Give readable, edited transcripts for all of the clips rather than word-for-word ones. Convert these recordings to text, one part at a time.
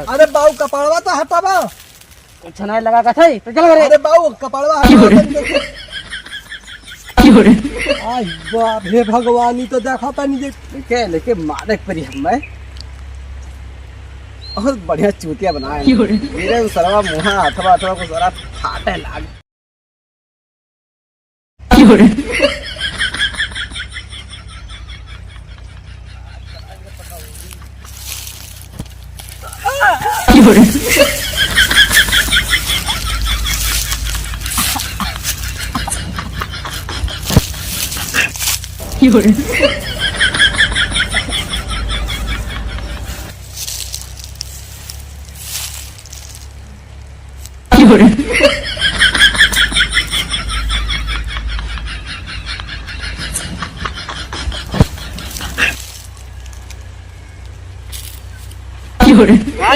अरे बाऊ कपाड़वा तो हटावा कुछ नहीं लगा का थे तो चल अरे बाऊ कपाड़वा हटावा आई बाप हे भगवान तो देखा पानी देख लेके मारे परी हमें बहुत बढ़िया चूतिया बनाए मेरे सरवा मुहा अथवा अथवा को जरा फाटे लाग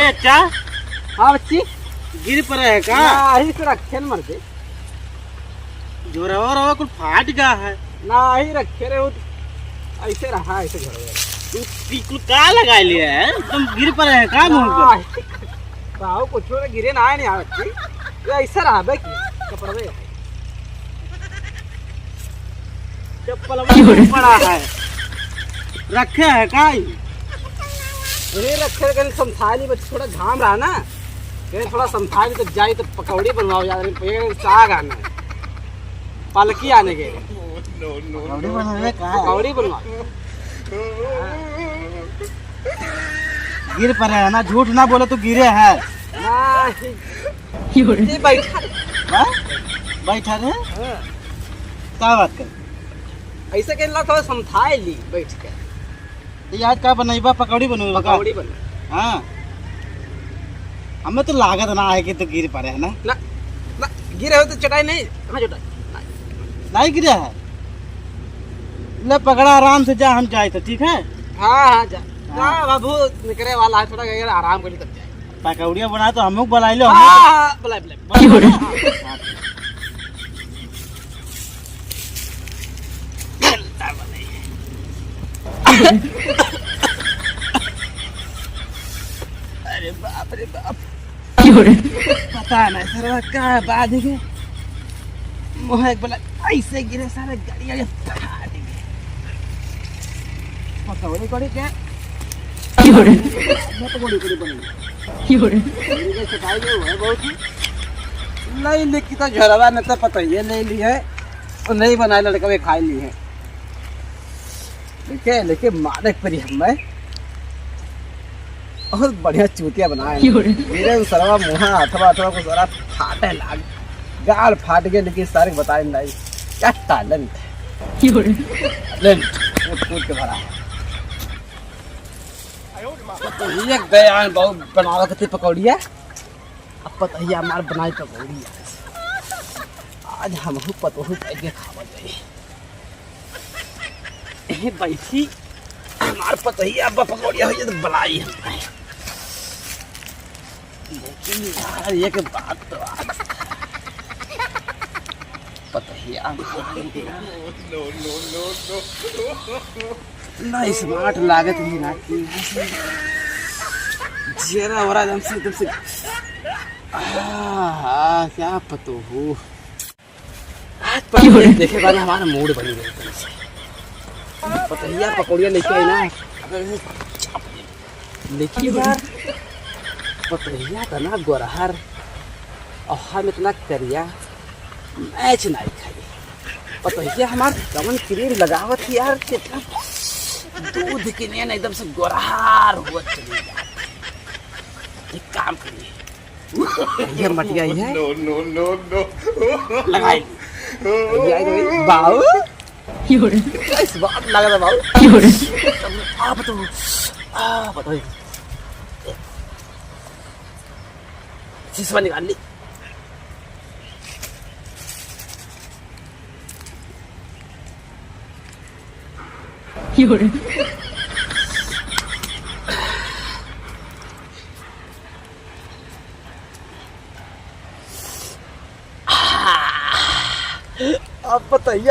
अच्छा हाँ बच्ची गिर पर है का ही से रखे मर दे जो रवा कुछ फाट गया है ना ही रखे रे ऐसे रहा ऐसे घर कुछ का लगा लिया है तुम गिर पर है का मुंह पर बाहु कुछ गिरे ना नहीं आ बच्ची ये ऐसा रहा बे कपड़ा दे चप्पल में पड़ा है रखे है का अरे रखे कहीं समझाई नहीं बच्चे थोड़ा घाम रहा ना कहीं थोड़ा समझाई तो जाए तो पकौड़ी बनवाओ यार साग आना पालकी आने के पकौड़ी बनवा गिर पर है ना झूठ ना बोले तो गिरे है बैठा बैठा रे क्या बात कर ऐसे कहना थोड़ा समझाए ली बैठ के तो आज का बनाइबा पकौड़ी बनूंगा पकौड़ी बन हाँ हमें तो लागत ना है कि तो गिर पड़े है ना ना गिरे हो तो चटाई नहीं हाँ चटाई नहीं गिरा है ले पकड़ा आराम से जा हम जाए तो ठीक है हाँ हाँ जा बाबू निकले वाला है थोड़ा अगर आराम कर तब जाए पकौड़िया बना तो हम लोग बुला लो बुला अरे बाप रे बाप पता नहीं सर क्या बात है मोह एक बोला ऐसे गिरे सारे गाड़ी फाट गए पकौड़ी कड़ी क्या पकौड़ी बनी नहीं लिखी तो झरवा न तो पता ही ले ली है और नहीं बनाए लड़का वे खाई ली है देखे लेके मारे परी हमें बहुत बढ़िया चूतिया बनाए मेरे सरवा मुहा अथवा अथवा को जरा फाटे लाग गाल फाट गए लेकिन सारे बताए नहीं क्या टैलेंट टैलेंट कूद के भरा पतहिया गया बहुत बनावा करते पकौड़िया अब पतहिया हमार बनाई पकौड़ी आज हम पतोहू के खावा जाए बैठी हमार पतहिया अब पकौड़िया हो तो बनाई हम लेकिन यार ये के बात तो पतहिया ना स्मार्ट लागत ही ना कि जरा और एकदम से क्या पतो हो आज पर देखे बाद हमारा मूड बनी गया पतहिया पकौड़िया लेके आई ना लेकिन यार पतहिया का ना गोरहर और हम इतना करिया मैच नहीं खाई पतहिया हमार कमन क्रीम लगावत थी यार कितना दूध के नहीं एकदम से गोरहर हुआ चली जाती एक काम करिए ये मटिया ही है लगाई बाऊ इस बात लगा था बाऊ आप तो बताओ शीशा निकाल ली अब बताइए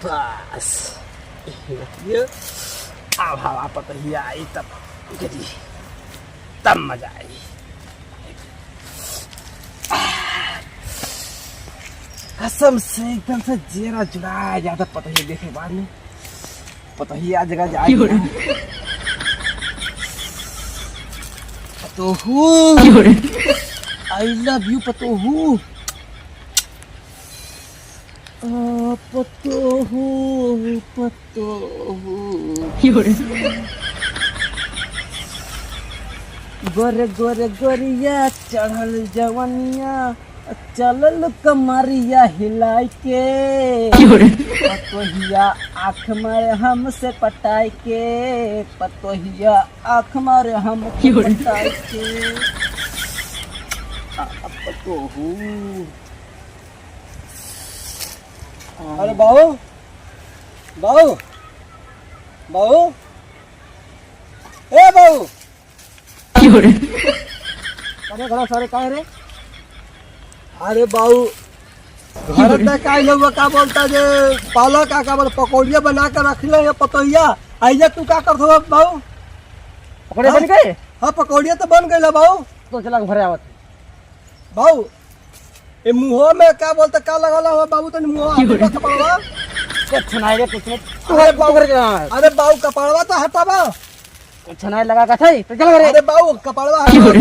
बस ये अब हवा पतहिया आई तब गरी तब मजा आई। कसम से एकदम से जेरा जुड़ा जाता पतहिया देखे बाद में पतहिया जगह जाए पतोहू आई लव यू पतोहू पतोहू पतोहू गोरे गोरे गोरिया चढ़ल जवनिया चलल कमरिया हिलाई के पतोहिया आँख मारे हमसे पटाई के पतोहिया आँख मारे हमसे पटाई के पतोहू। अरे बाबू बाबू बाबू ए बाबू अरे घर सारे कहाँ रे? अरे बाबू घर में का लोग का बोलता जे पालक का बोल पकौड़िया बना कर रख ले पतोहिया आइए तू क्या कर दो बाबू? पकौड़े बन गए? हाँ पकौड़िया तो बन गई बाबू। तो चला भरे आवत बाबू ये मुँह में क्या बोलते क्या लगा हुआ बाबू? तो मुँह कपड़वा कुछ नहीं रे कुछ नहीं। अरे बाबू कपड़वा तो हटावा कुछ नहीं लगा का था तो चल अरे बाबू कपड़वा हटावा।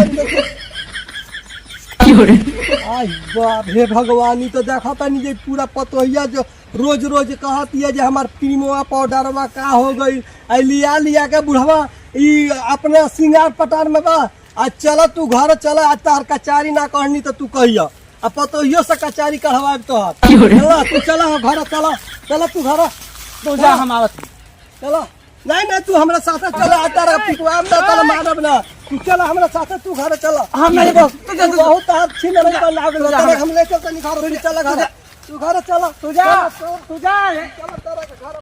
आई बाप हे भगवानी तो देखा पानी जे पूरा पतोहिया जो रोज रोज कहती है जे हमार क्रीमवा पाउडरवा का हो गई आई लिया लिया के बुढ़वा ई अपने सिंगार पटार में बा आज चला तू घर चला आज तार कचारी ना कहनी तो तू कहिया अब पतोहियो से कचारी कहवा तो चला तू चला घर चला चला तू घर तो जा हम आवत चला नहीं नहीं तू हमरा साथ चला आ तारा पिटवा में चला मारब ना तू चला हमरा साथ तू घर चला हम नहीं बस तू बहुत अच्छी लड़ाई कर लागल हम ले चलता निखार चला घर तू घर चला तू जा चला तेरा घर